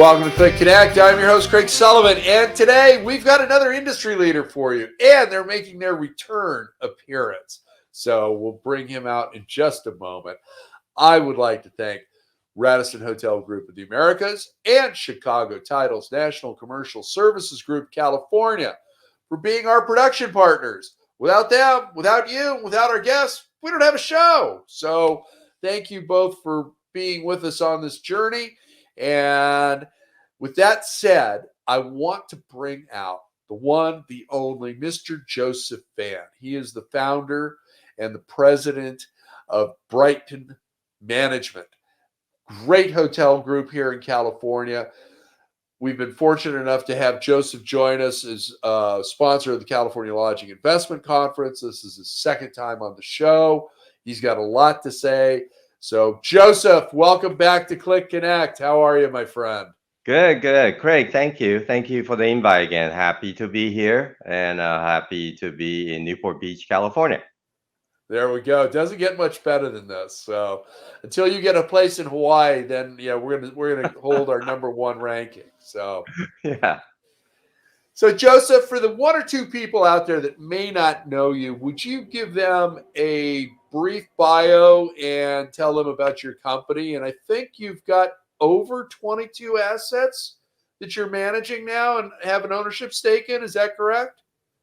Welcome to CLIC Connect. I'm your host, Craig Sullivan, and today we've got another industry leader for you, and they're making their return appearance. So we'll bring him out in just a moment. I would like to thank Radisson Hotel Group of the Americas and Chicago Titles National Commercial Services Group, California, for being our production partners. Without them, without you, without our guests, we don't have a show. So thank you both for being with us on this journey. And with that said, I want to bring out the one, the only, Mr. Joseph Vann. He is the founder and the president of Brighton Management. Great hotel group here in California. We've been fortunate enough to have Joseph join us as a sponsor of the California Lodging Investment Conference. This is his second time on the show. He's got a lot to say. So, Joseph, welcome back to CLIC Connect. How are you, my friend? Good. Craig, thank you. Thank you for the invite again. Happy to be here and happy to be in Newport Beach, California. There we go. It doesn't get much better than this. So until you get a place in Hawaii, then we're gonna hold our number one ranking. So Yeah. So Joseph, for the one or two people out there that may not know you, would you give them a brief bio and tell them about your company? And I think you've got over 22 assets that you're managing now and have an ownership stake in. Is that correct?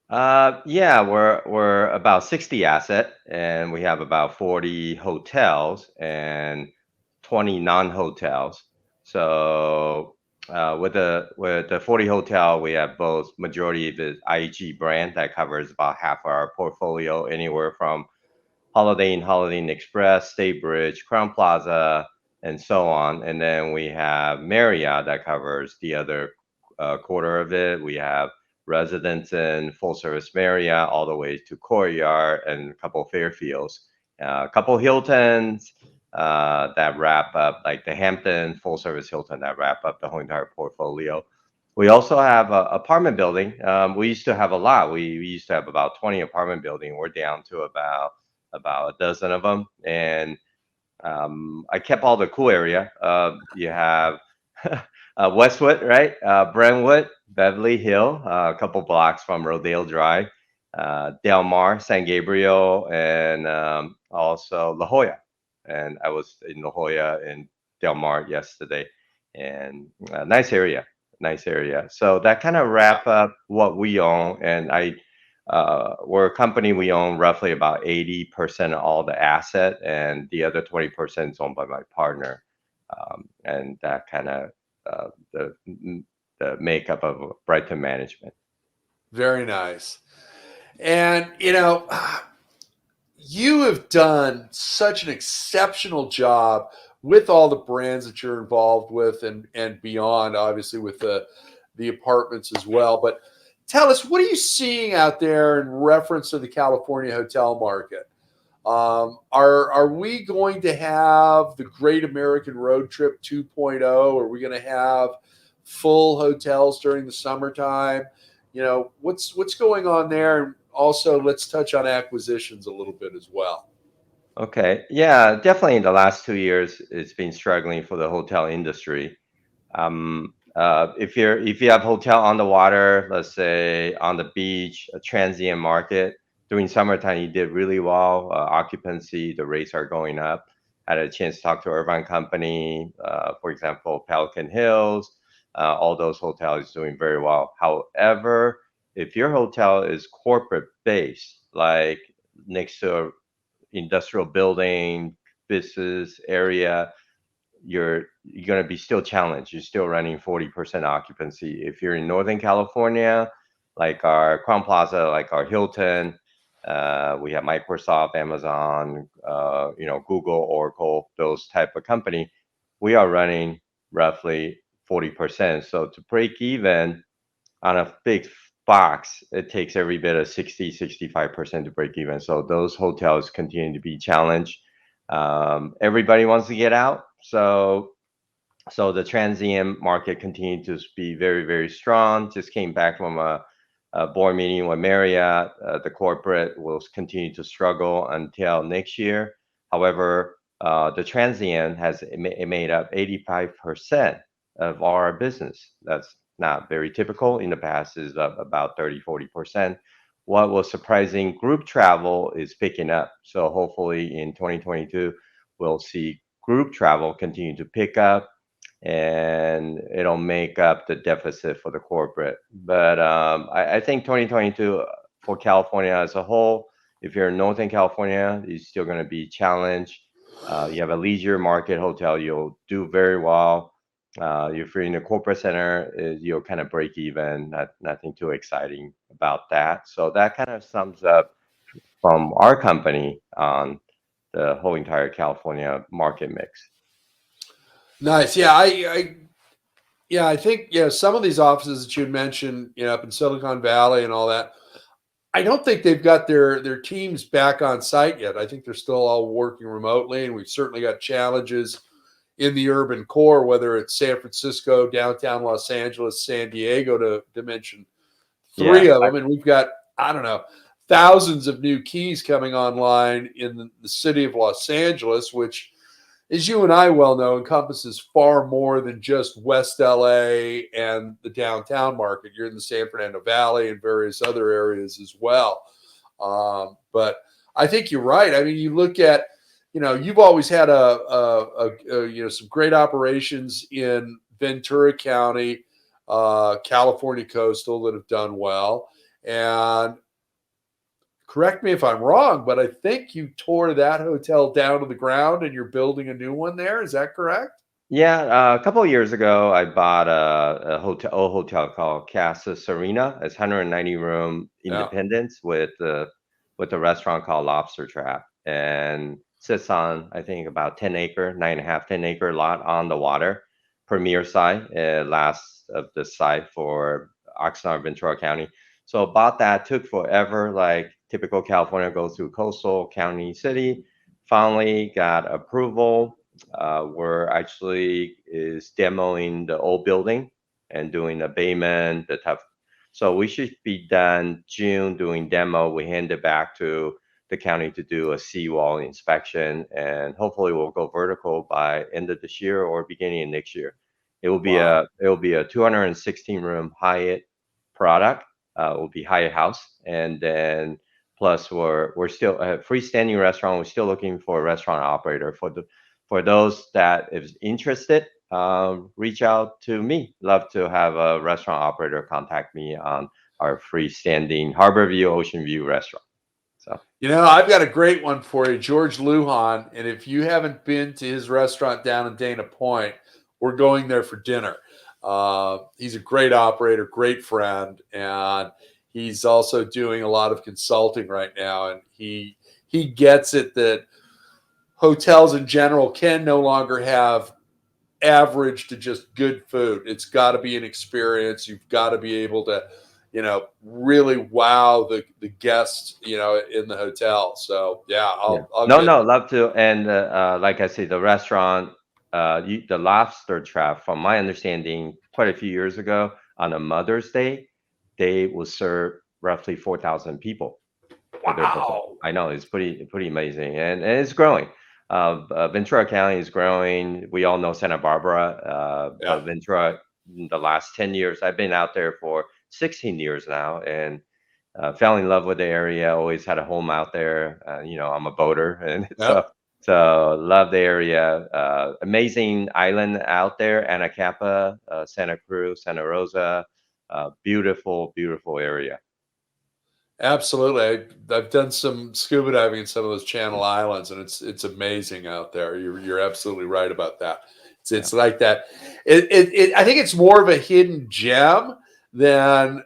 Yeah, we're about 60 asset and we have about 40 hotels and 20 non-hotels. So with the 40 hotel, we have both majority of the IHG brand that covers about half our portfolio, anywhere from Holiday Inn Express, State Bridge, Crown Plaza, and so on. And then we have Marriott that covers the other quarter of it. We have Residence Inn, full service Marriott, all the way to Courtyard and a couple of Fairfields, a couple Hiltons that wrap up, like the Hampton full service Hilton that wrap up the whole entire portfolio. We also have a apartment building. We used to have a lot. We used to have about 20 apartment building. We're down to about a dozen of them, and I kept all the cool area. You have Westwood, right? Brentwood, Beverly Hill, a couple blocks from Rodeo Drive, Del Mar, San Gabriel, and also La Jolla. And I was in La Jolla and Del Mar yesterday, and nice area, nice area. So that kind of wrap up what we own, and we're a company. We own roughly about 80% of all the asset, and the other 20% is owned by my partner. And that kind of the makeup of Brighton Management. Very nice. And you have done such an exceptional job with all the brands that you're involved with and beyond, obviously with the apartments as well. But tell us, what are you seeing out there in reference to the California hotel market? Are we going to have the Great American Road Trip 2.0? Are we going to have full hotels during the summertime? What's going on there? And also, let's touch on acquisitions a little bit as well. Okay, yeah, definitely in the last 2 years, it's been struggling for the hotel industry. If you have hotel on the water, let's say on the beach, a transient market during summertime, you did really well. Occupancy, the rates are going up. Had a chance to talk to Irvine Company, for example, Pelican Hills. All those hotels doing very well. However, if your hotel is corporate based, like next to a industrial building, business area, you're going to be still challenged. You're still running 40% occupancy. If you're in Northern California, like our Crown Plaza, like our Hilton, we have Microsoft, Amazon, Google, Oracle, those type of company. We are running roughly 40%. So to break even on a big box, it takes every bit of 60-65% to break even. So those hotels continue to be challenged. Everybody wants to get out. So the transient market continued to be very, very strong. Just came back from a board meeting with Marriott. The corporate will continue to struggle until next year. However, the transient has made up 85% of our business. That's not very typical. In the past is up about 30-40%. What was surprising, group travel is picking up. So hopefully in 2022, we'll see group travel continue to pick up and it'll make up the deficit for the corporate. But I think 2022 for California as a whole, if you're in Northern California, it's still going to be challenged. You have a leisure market hotel, you'll do very well. If you're in the corporate center, you'll kind of break even. Nothing too exciting about that. So that kind of sums up from our company on the whole entire California market mix. Nice. Yeah, I think some of these offices that you mentioned, up in Silicon Valley and all that. I don't think they've got their teams back on site yet. I think they're still all working remotely, and we've certainly got challenges in the urban core, whether it's San Francisco, downtown Los Angeles, San Diego, to mention three Yeah, of them. And we've got, I don't know, thousands of new keys coming online in the city of Los Angeles, which, as you and I well know, encompasses far more than just West LA and the downtown market. You're in the San Fernando Valley and various other areas as well. But I think you're right. I mean, you look at, you've always had some great operations in Ventura County, California coastal, that have done well. And correct me if I'm wrong, but I think you tore that hotel down to the ground and you're building a new one there. Is that correct? yeah. A couple of years ago, I bought old hotel called Casa Serena. It's 190 room Yeah. Independence with a restaurant called Lobster Trap, and sits on I think about 10 acre, 9.5, 10 acre lot on the water, premier site, last of the site for Oxnard, Ventura County. So bought that, took forever, like typical California, go through coastal county city. Finally got approval. We're actually is demoing the old building and doing abatement, the tough. So we should be done June doing demo. We hand it back to the county to do a seawall inspection, and hopefully we'll go vertical by end of this year or beginning of next year. Wow. It will be a 216 room Hyatt product. It will be Hyatt House, and then plus we're still a freestanding restaurant. We're still looking for a restaurant operator for those that is interested. Reach out to me. Love to have a restaurant operator contact me on our freestanding Harbor View, Ocean View restaurant. So I've got a great one for you, George Lujan. And if you haven't been to his restaurant down in Dana Point, we're going there for dinner. He's a great operator, great friend, and he's also doing a lot of consulting right now. And he gets it that hotels in general can no longer have average to just good food. It's got to be an experience. You've got to be able to, really wow the guests, in the hotel. So yeah, yeah, I'll no, get. no, love to. And like I say, the restaurant, the Lobster Trap, from my understanding, quite a few years ago on a Mother's Day, they will serve roughly 4,000 people for their buffet. Wow. I know it's pretty amazing, and it's growing. Ventura County is growing. We all know Santa Barbara, Yeah. but Ventura, in the last 10 years, I've been out there for 16 years now, and fell in love with the area. Always had a home out there. I'm a boater, and Yep. so love the area. Amazing island out there, Anacapa, Santa Cruz, Santa Rosa. Beautiful, beautiful area. Absolutely. I've done some scuba diving in some of those Channel Islands, and it's amazing out there. You're absolutely right about that. Yeah. It's like that. I think it's more of a hidden gem than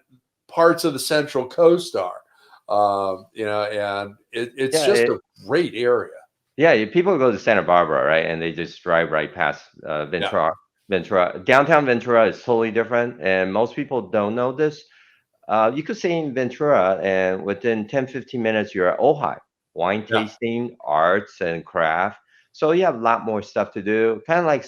parts of the Central Coast are. And it's Yeah, just a great area. people go to Santa Barbara, right? And they just drive right past Yeah. Ventura. Ventura, downtown Ventura is totally different, and most people don't know this. You could stay in Ventura, and within 10, 15 minutes, you're at Ojai, wine Yeah. tasting, arts, and craft. So you have a lot more stuff to do, kind of like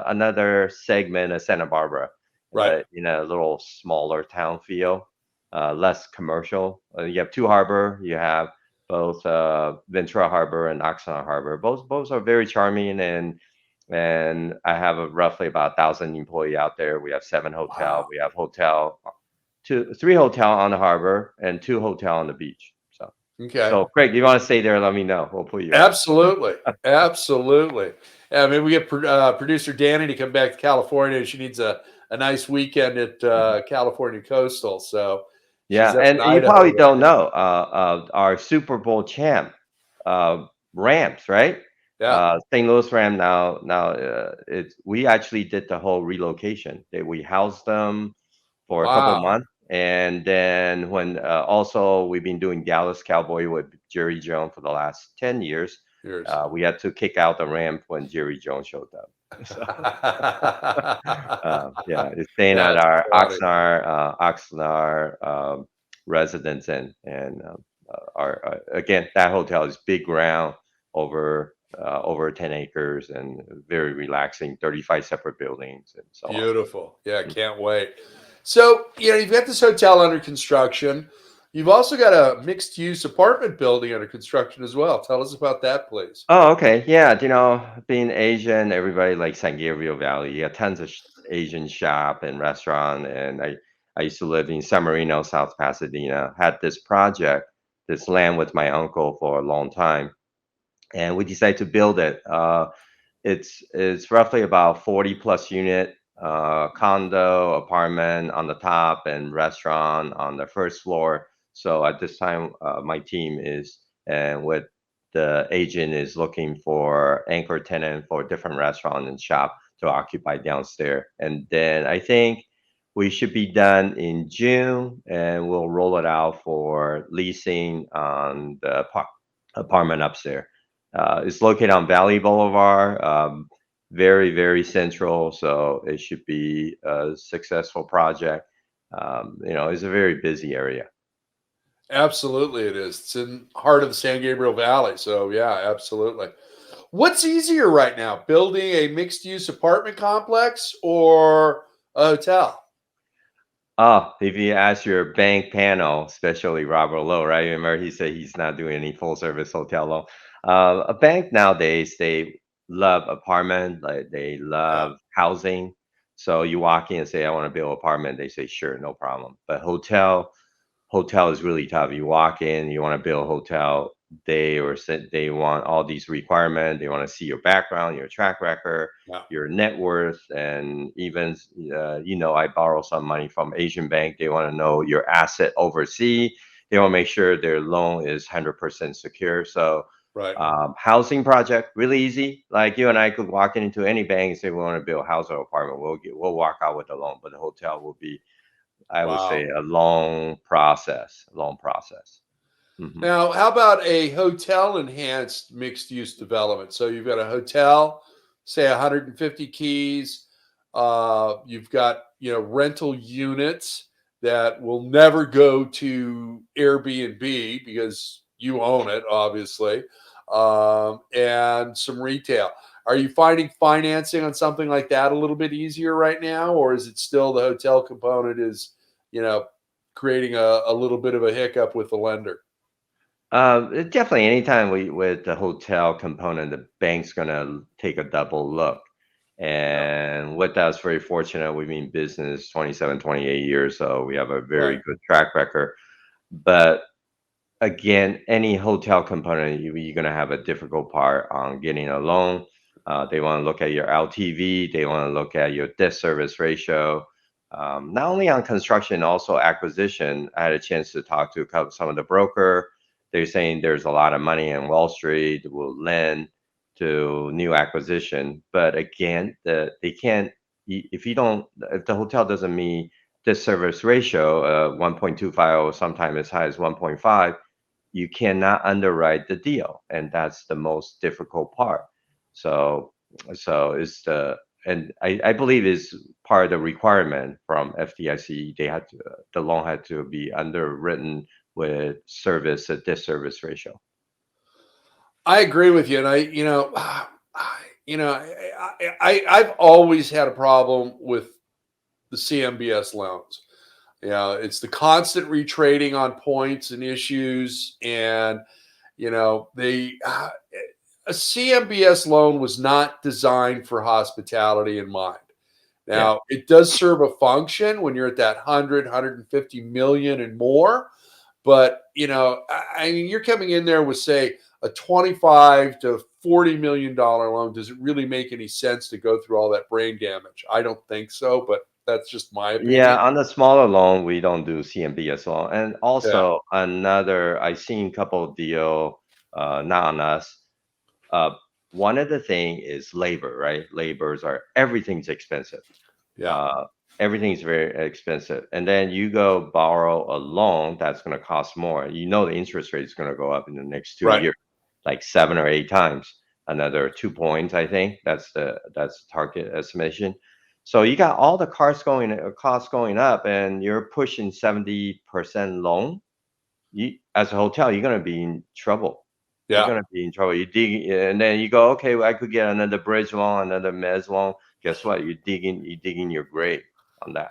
another segment of Santa Barbara, Right. but in a little smaller town feel, less commercial. You have two harbor, you have both Ventura Harbor and Oxnard Harbor. Both are very charming, and and I have roughly about 1,000 employee out there. We have 7 hotel. Wow. We have three hotel on the harbor and 2 hotel on the beach. So, Okay. so Craig, you want to stay there? Let me know. We'll put you up. Absolutely. Absolutely. Yeah, maybe we get producer Danny to come back to California. She needs a nice weekend at Mhm. California Coastal. So she's Yeah, up and in you Idaho probably right don't now. know our Super Bowl champ, Rams, right? Yeah. St. Louis Ram now it's we actually did the whole relocation. We housed them for a couple Wow. months, and then when also we've been doing Dallas Cowboy with Jerry Jones for the last 10 years. Yours. We had to kick out the Rams when Jerry Jones showed up. So yeah, it's staying at That's our funny. Oxnard residence, and our again, that hotel is big ground over 10 acres and very relaxing, 35 separate buildings and so on. Beautiful. Yeah, Mm. can't wait. So, you've got this hotel under construction. You've also got a mixed use apartment building under construction as well. Tell us about that, please. Oh, okay. Yeah, being Asian, everybody likes San Gabriel Valley. You got tons of Asian shop and restaurant, and I used to live in San Marino, South Pasadena. Had this project, this land with my uncle for a long time, and we decided to build it. It's roughly about 40 plus unit condo apartment on the top and restaurant on the first floor. So at this time, my team is and with the agent is looking for anchor tenant for different restaurant and shop to occupy downstairs. And then I think we should be done in June, and we'll roll it out for leasing on the apartment upstairs. It's located on Valley Boulevard, very, very central, so it should be a successful project. It's a very busy area. Absolutely, it is. It's in heart of the San Gabriel Valley. So, yeah, absolutely. What's easier right now, building a mixed use apartment complex or a hotel? Oh, if you ask your bank panel, especially Robert Lowe, right? Remember he said he's not doing any full service hotel loan. A bank nowadays, they love apartment, like they Yeah, love housing. So you walk in and say, I want to build an apartment. They say, sure, no problem. But hotel is really tough. You walk in, you want to build a hotel, they want all these requirements. They want to see your background, your track record, yeah, your net worth, and even I borrow some money from Asian bank. They want to know your asset overseas. They want to make sure their loan is 100% secure. So right. housing project really easy. Like you and I could walk into any bank and say we want to build a house or apartment. We'll walk out with a loan, but the hotel will be, I would say, Wow. a long process. Long process. Hmm. Now, how about a hotel enhanced mixed use development? So you've got a hotel, say 150 keys. You've got rental units that will never go to Airbnb because you own it, obviously, and some retail. Are you finding financing on something like that a little bit easier right now, or is it still the hotel component is you know creating a little bit of a hiccup with the lender? Definitely, anytime we with the hotel component, the bank's gonna take a double look. Yeah, And with us, very fortunate. We've been in business 27, 28 years, so we have a right. very good track record. But again, any hotel component, you're going to have a difficult part on getting a loan. They want to look at your LTV. They want to look at your debt service ratio. Not only on construction, also acquisition. I had a chance to talk to some of the broker. They're saying there's a lot of money in Wall Street that will lend to new acquisition. But again, they can't, if you don't, if the hotel doesn't meet debt service ratio, 1.25 or sometimes as high as 1.5, you cannot underwrite the deal, and that's the most difficult part. So, so it's and I believe is part of the requirement from FDIC. They had to, the loan had to be underwritten with service a debt service ratio. I agree with you, and I've always had a problem with the CMBS loans. It's the constant retrading on points and issues, and they a CMBS loan was not designed for hospitality in mind. Yeah. Now, it does serve a function when you're at that 150 million and more. But, I mean, you're coming in there with, say, a 25 to $40 million loan. Does it really make any sense to go through all that brain damage? I don't think so, but that's just my Yeah, opinion. on the smaller loan, we don't do CMBS loan. And Yeah. also another, I seen couple of deal, not on us. Uh, One of the thing is labor, right? Labors are everything's expensive. Yeah. Uh, Everything's very expensive. And then you go borrow a loan that's going to cost more. You know the interest rate is going to go up in the next two Right. years, like 7 or 8 times, another 2 points. I think that's the target estimation. So you got all the costs going up, and you're pushing 70% loan. As a hotel, you're going to be in trouble. You're Yeah. gonna be in trouble. You dig, and then you go, okay, well, I could get another bridge loan, another mezz loan. Guess what? You digging your grave on that.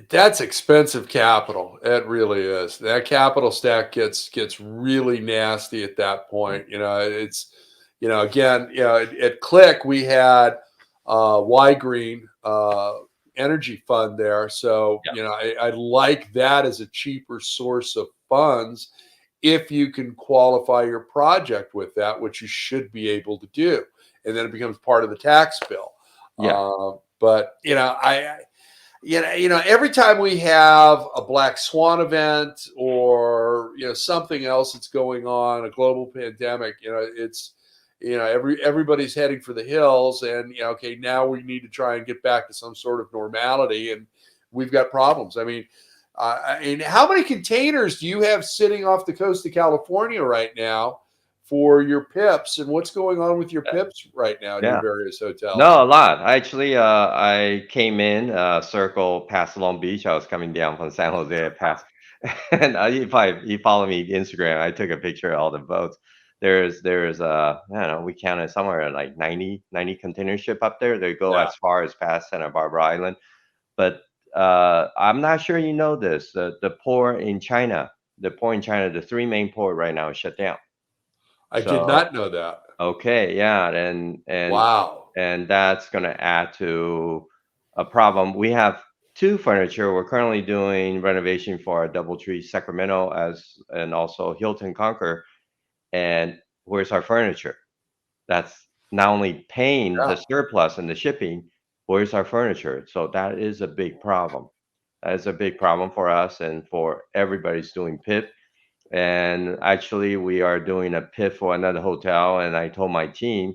That's expensive capital. It really is. That capital stack gets really nasty at that Mm. point. It's again, at CLIC we had Y Green energy fund there. So, Yeah, I like that as a cheaper source of funds if you can qualify your project with that, which you should be able to do. And then it becomes part of the tax bill. yeah, But every time we have a black swan event or something else that's going on, a global pandemic, it's everybody's heading for the hills, and okay, now we need to try and get back to some sort of normality, and we've got problems. I mean, how many containers do you have sitting off the coast of California right now for your PIPs, and what's going on with your PIPs right now in your yeah. various hotels? No, a lot. Actually, I came in, circle past Long Beach. I was coming down from San Jose past, and you follow me Instagram, I took a picture of all the boats. I don't know, we counted somewhere at like 90 container ship up there. They go Yeah, as far as past Santa Barbara Island. But I'm not sure you know this. The port in China, the three main port right now is shut down. I did So not know that. okay, yeah, Wow. and that's going to add to a problem. We have two furniture. We're currently doing renovation for our DoubleTree Sacramento and also Hilton Conquer. And where's our furniture? That's not only paying Yeah. the surplus and the shipping. Where's our furniture? So that is a big problem. That is a big problem for us and for everybody's doing PIP. And actually, we are doing a PIP for another hotel. And I told my team,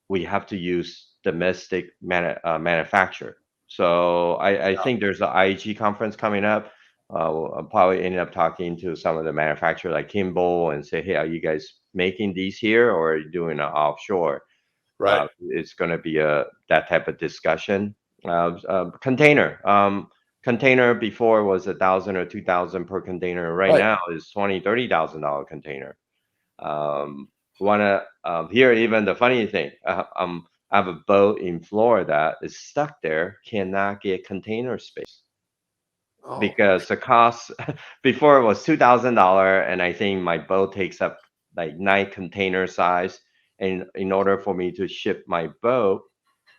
we have to use domestic manufacture. So I Yeah. think there's an IEG conference coming up. I'll probably end up talking to some of the manufacturers like Kimball and say, hey, are you guys making these here or are you doing it offshore? Right. It's going to be that type of discussion. Container before was 1,000 or 2,000 per container. Right Right. now is $20,000-$30,000 container. Um, wanna Here even the funny thing, I have a boat in Florida that is stuck there, cannot get container space Oh, because the cost before it was $2,000, and I think my boat takes up like 9 container size. And in order for me to ship my boat,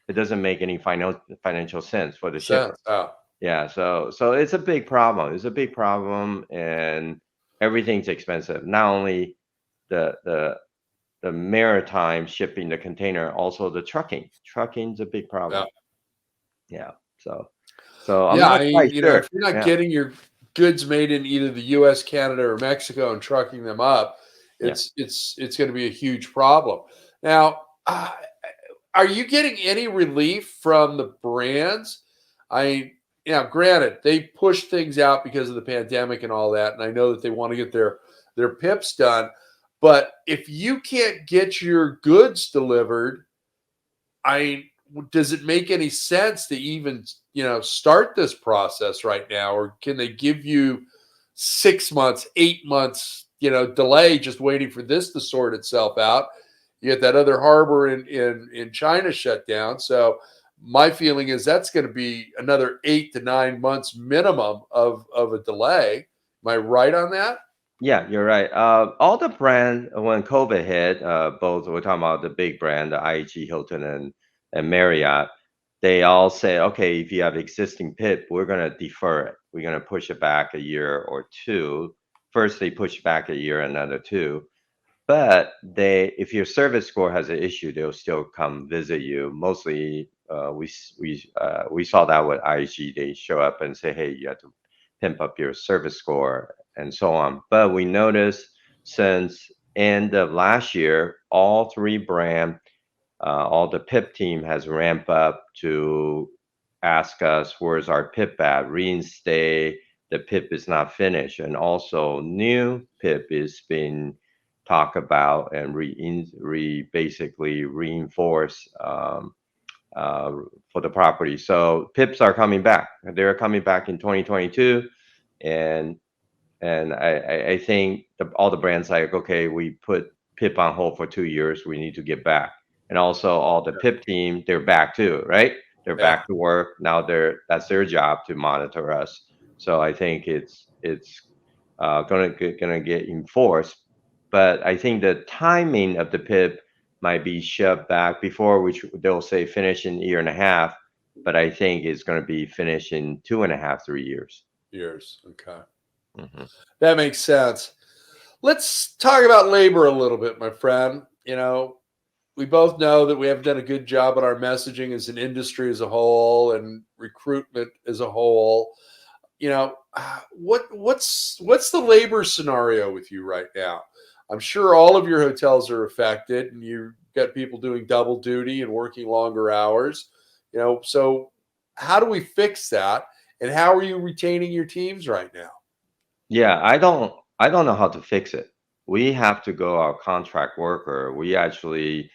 it doesn't make any financial sense for the shipper. sense. Oh, Yeah, so it's a big problem. It's a big problem, and everything's expensive. Not only the the the maritime shipping the container, also the trucking. Trucking's a big yeah. problem. Yeah. So I'm Yeah. not I quite mean, sure. if you're not Yeah. getting your goods made in either the US, Canada, or Mexico and trucking them up, Yeah. it's going to be a huge problem. Now, are you getting any relief from the brands? I granted, they push things out because of the pandemic and all that, and I know that they want to get their pips done. But if you can't get your goods delivered, does it make any sense to even start this process right now, or can they give you 6 months, 8 months, delay, just waiting for this to sort itself out? You get that other harbor in China shut down, so my feeling is that's going to be another 8 to 9 months minimum of a delay. Am I right on that? Yeah, you're right. All the brand when COVID hit, both we're talking about the big brand, the IHG, Hilton, and Marriott. They all say, okay, if you have existing PIP, we're gonna defer it. We're gonna push it back a year or two. First, they push back a year, another two. But if your service score has an issue, they'll still come visit you. Mostly, we saw that with IG. They show up and say, "Hey, you have to pimp up your service score," and so on. But we noticed since end of last year, all three all the PIP team has ramped up to ask us, "Where's our PIP at? Reinstate. The PIP is not finished." And also, new PIP is being talked about and basically reinforce uh, for the property. So PIPs are coming back. They're coming back in 2022, and I think all the brands like, okay, we put PIP on hold for 2 years. We need to get back. And also all the PIP team, they're back too, right? They're Yeah. back to work now. That's their job to monitor us. So I think it's gonna get enforced. But I think the timing of the PIP might be shoved back before, which they'll say finish in a year and a half. But I think it's going to be finished in 2.5, 3 years. Years. Okay. Hmm. That makes sense. Let's talk about labor a little bit, my friend. We both know that we haven't done a good job on our messaging as an industry as a whole and recruitment as a whole. What's the labor scenario with you right now? I'm sure all of your hotels are affected, and you've got people doing double duty and working longer hours. So how do we fix that? And how are you retaining your teams right now? Yeah, I don't know how to fix it. We have to go our contract worker. We actually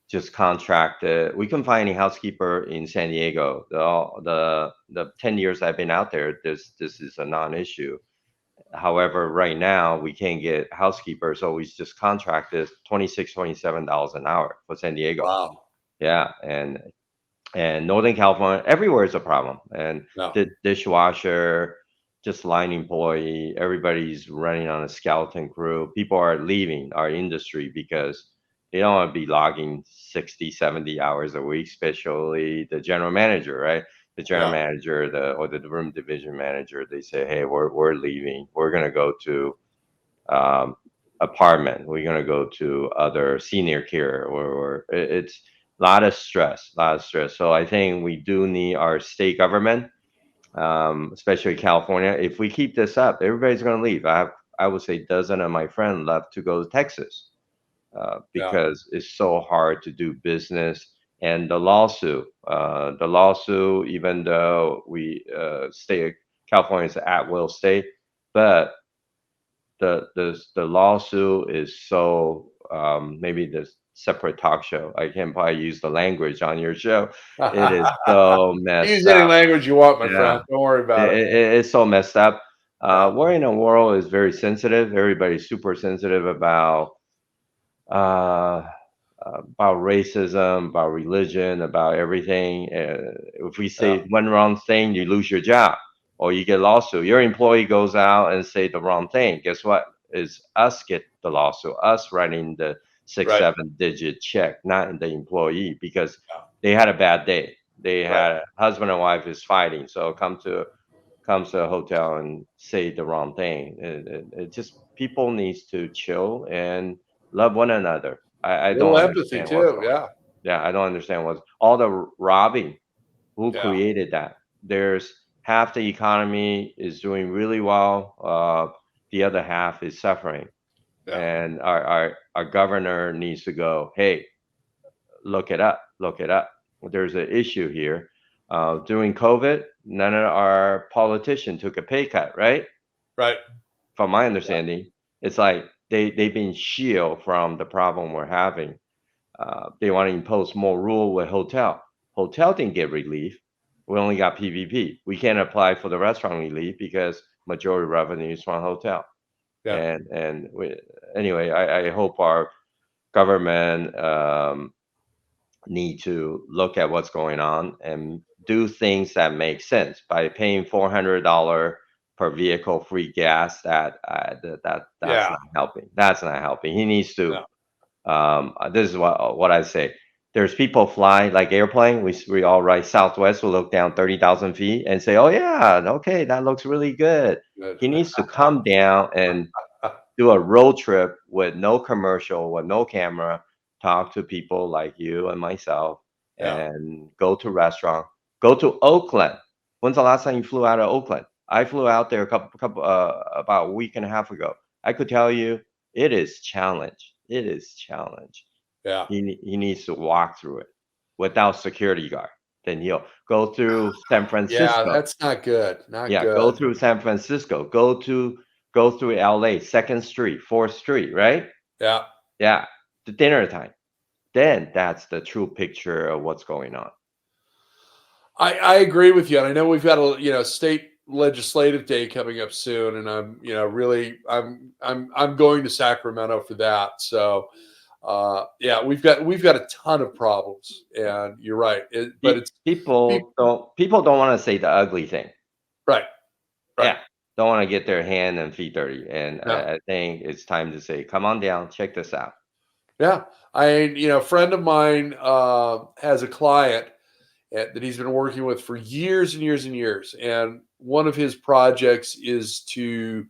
just contracted. We couldn't find any housekeeper in San Diego. The 10 years I've been out there, this is a non-issue. However, right now we can't get housekeepers, so we just contracted 26, $27 an hour for San Diego. Wow. Yeah, and Northern California, everywhere is a problem. And No. the dishwasher, just line employee, everybody's running on a skeleton crew. People are leaving our industry because they don't want to be logging 60, 70 hours a week, especially the general manager, right? The general Yeah. manager, or the room division manager, they say, "Hey, we're leaving. We're gonna go to um, apartment. We're gonna go to other senior care, or it's a lot of stress, a lot of stress." So I think we do need our state government, especially California. If we keep this up, everybody's gonna leave. I would say dozen of my friends left to go to Texas Yeah. because it's so hard to do business. And the lawsuit, even though we state California is an at-will state, but the lawsuit is so maybe the separate talk show. I can probably use the language on your show. It is so Use messed any up. language you want, my Yeah, friend. Don't worry about it. it's so messed up. Yeah. We're in a world is very sensitive. Everybody's super sensitive uh, about racism, about religion, about everything. If we Yeah. say one wrong thing, you lose your job or you get lawsuit. Your employee goes out and say the wrong thing. Guess what? Is us get the lawsuit, us writing the six, Right. 7-digit check, not the employee, because Yeah. they had a bad day. They Right. had husband and wife is fighting, so comes to a hotel and say the wrong thing. It just people needs to chill and love one another. I A don't little empathy understand what's too. going. Yeah. Yeah, I don't understand what's all the robbing. Who Yeah. created that? There's half the economy is doing really well. The other half is suffering, Yeah. and our governor needs to go. Hey, look it up. Look it up. There's an issue here. During COVID, none of our politicians took a pay cut, right? Right. From my Yeah. understanding, it's like they've been shielded from the problem we're having. They want to impose more rule with hotel. Hotel didn't get relief. We only got PVP. We can't apply for the restaurant relief because majority revenue is from hotel. Yeah. And anyway, I hope our government need to look at what's going on and do things that make sense by paying $400 per vehicle free gas, that's Yeah. not helping. That's not helping. He needs to. No. This is what I say. There's people fly like airplane. We all ride Southwest. Will look down 30,000 feet and say, "Oh yeah, okay, that looks really good." Good. He needs to come down and do a road trip with no commercial, with no camera, talk to people like you and myself, Yeah. and go to restaurant. Go to Oakland. When's the last time you flew out of Oakland? I flew out there about a week and a half ago. I could tell you it is challenge. It is challenge. Yeah. He needs to walk through it without security guard. Then he'll go through San Yeah. Francisco. That's not good. Not Yeah, go good. through San Francisco. Go through LA, Second Street, Fourth Street, right? Yeah. Yeah, the dinner time. Then that's the true picture of what's going on. I agree with you, and I know we've got a state legislative day coming up soon, and I'm really I'm going to Sacramento for that. So yeah, we've got a ton of problems, and you're right. But it's People don't want to say the ugly thing. right, right. Yeah, don't want to get their hand and feet dirty. And Yeah, I think it's time to say, come on down, check this out. yeah. A friend of mine has a client that he's been working with for years and years and years, and one of his projects is to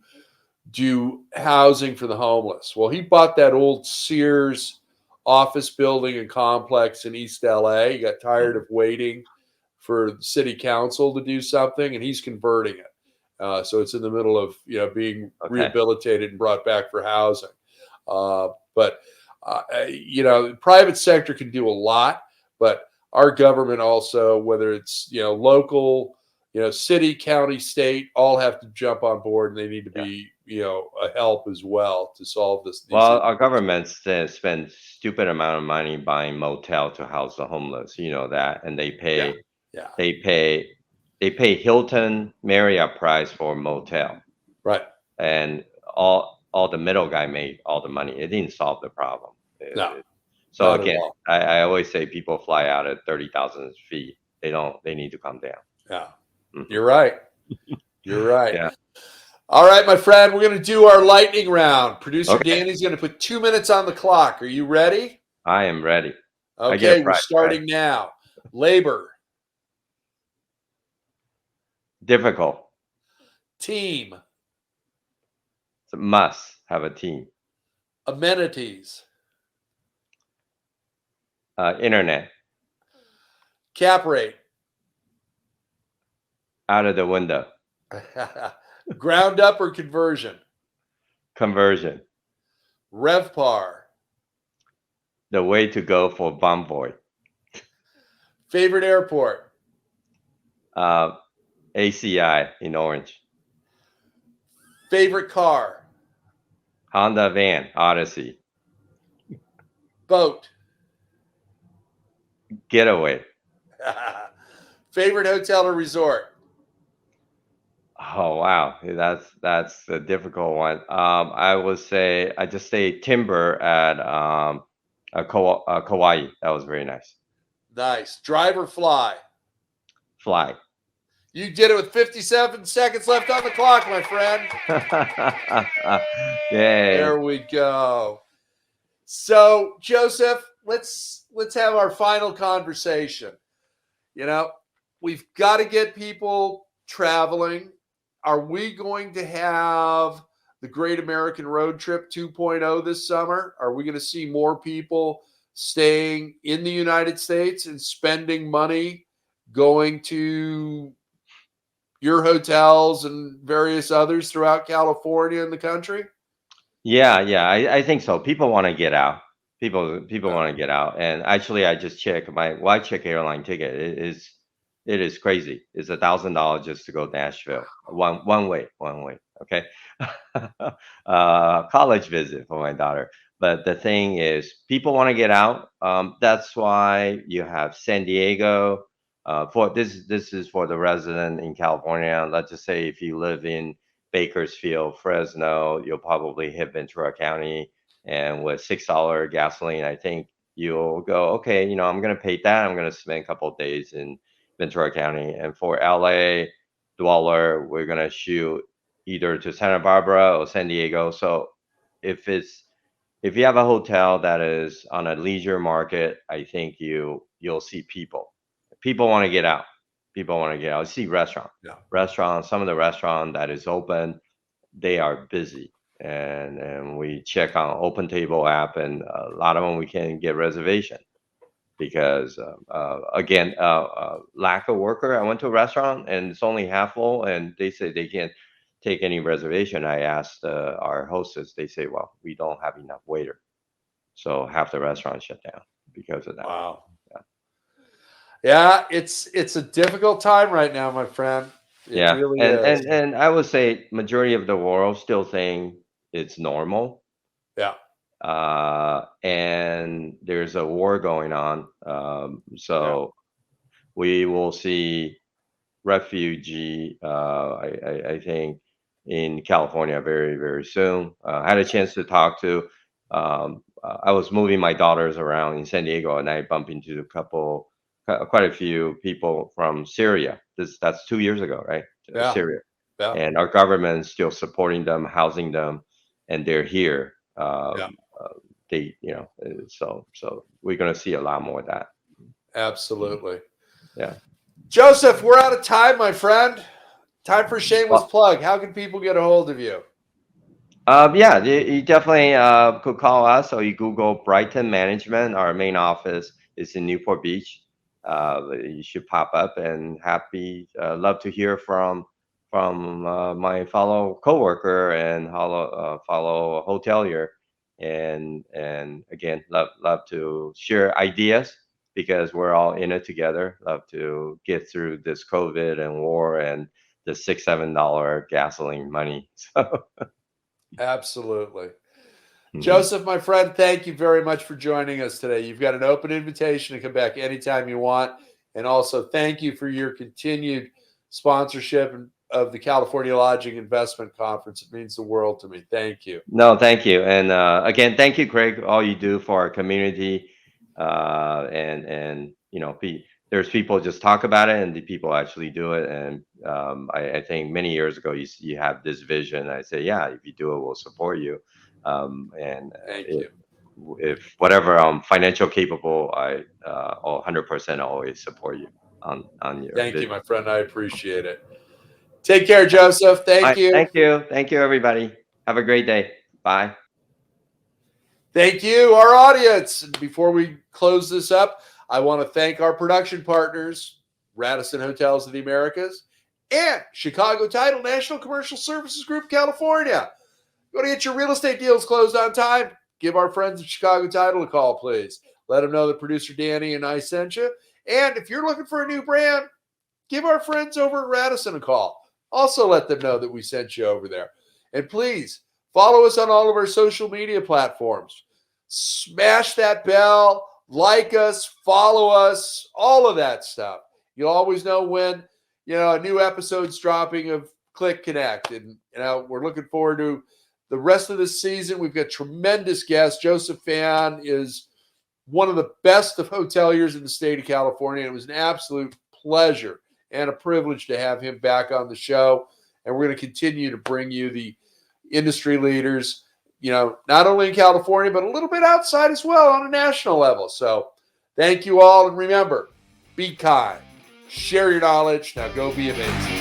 do housing for the homeless. Well, he bought that old Sears office building and complex in East LA. He got tired Mhm. of waiting for the city council to do something, and he's converting it. So it's in the middle of being Okay. rehabilitated and brought back for housing. But private sector can do a lot, but our government also, whether it's local, city, county, state, all have to jump on board, and they need to Yeah. be a help as well to solve these Well, our issues. government spend stupid amount of money buying motel to house the homeless. You know that, and Yeah, yeah, they pay they pay Hilton Marriott price for motel, right. and all the middle guy made all the money. It didn't solve the problem. No, So not at again, all. I always say people fly out at 30,000 feet. They don't. They need to come down. Yeah, Mhm. you're right. You're right. Yeah. All right, my friend, we're going to do our lightning round. Producer Okay. Danny's going to put 2 minutes on the clock. Are you ready? I am ready. I get a Okay, we're prize, right? starting now. Labor, Difficult. team, It's a must have a team. amenities, Internet cap rate, out of the window. ground up or conversion, Conversion. RevPAR, The way to go for Bomboy. favorite airport, Uh, ACI in Orange. favorite car, Honda van Odyssey. boat, Getaway. favorite hotel or resort, Oh wow, that's a difficult one. I would say I just say timber at Kauai. That was very nice. nice, drive or fly. Fly. You did it with 57 seconds left on the clock, my friend. Yay. There we go. So, Joseph, let's have our final conversation. We've got to get people traveling. Are we going to have the Great American Road Trip 2.0 this summer? Are we going to see more people staying in the United States and spending money going to your hotels and various others throughout California and the country? Yeah, I think so. People want to get out. People Yeah. want to get out. And actually, I just checked my check airline ticket. It is crazy. It's $1,000 just to go to Nashville. One way. Okay. College visit for my daughter. But the thing is, people want to get out. That's why you have San Diego. For this is for the resident in California. Let's just say if you live in Bakersfield, Fresno, you'll probably hit Ventura County, and with $6 gasoline, I think you'll go, okay, I'm gonna pay that. I'm gonna spend a couple of days in Ventura County, and for LA dweller, we're gonna shoot either to Santa Barbara or San Diego. So if you have a hotel that is on a leisure market, I think you'll see people. People want to get out. People want to get out. See Yeah. restaurants. Some of the restaurant that is open, they are busy, and we check on Open Table app, and a lot of them we can get reservation because again, lack of worker. I went to a restaurant and it's only half full, and they say they can't take any reservation. I asked our hostess. They say, well, we don't have enough waiter, so half the restaurant shut down because of that. Wow. Yeah, it's a difficult time right now, my friend. It Yeah, really and is. I would say majority of the world still think it's normal. Yeah. And there's a war going on. So we will see refugee, I think, in California very, very soon. I had a chance to talk to, I was moving my daughters around in San Diego, and I bumped into quite a few people from Syria. That's 2 years ago, right? Yeah. Syria. Yeah. And our government's still supporting them, housing them, and they're here. Yeah. They, so we're going to see a lot more of that. Absolutely. Yeah. Joseph, we're out of time, my friend. Time for a shameless Well, plug. How can people get a hold of you? yeah, you definitely could call us, or you Google Brighton Management. Our main office is in Newport Beach. You should pop up, and love to hear from my fellow coworker and fellow hotelier, and again, love to share ideas because we're all in it together. Love to get through this COVID and war and the $6-7 gasoline money. So. Absolutely. Mhm. Joseph, my friend, thank you very much for joining us today. You've got an open invitation to come back anytime you want. And also, thank you for your continued sponsorship of the California Lodging Investment Conference. It means the world to me. Thank you. No, thank you. And again, thank you, Craig, all you do for our community. And there's people just talk about it, and the people actually do it. And I think many years ago, you have this vision. I say, yeah, if you do it, we'll support you. And Thank you. if whatever financial capable, I 100% always support you on your Thank you, vision. my friend. I appreciate it. Take care, Joseph. All Thank right, you. thank you, everybody. Have a great day. Bye. Thank you, our audience. And before we close this up, I want to thank our production partners, Radisson Hotels of the Americas and Chicago Title National Commercial Services Group, California. You want to get your real estate deals closed on time? Give our friends at Chicago Title a call, please. Let them know that producer Danny and I sent you. And if you're looking for a new brand, give our friends over at Radisson a call. Also let them know that we sent you over there. And please follow us on all of our social media platforms. Smash that bell, like us, follow us, all of that stuff. You'll always know when, a new episode's dropping of CLIC Connect. And, we're looking forward to the rest of this season. We've got tremendous guests. Joseph Fan is one of the best of hoteliers in the state of California. It was an absolute pleasure and a privilege to have him back on the show. And we're going to continue to bring you the industry leaders, not only in California, but a little bit outside as well on a national level. So thank you all. And remember, be kind, share your knowledge. Now go be amazing.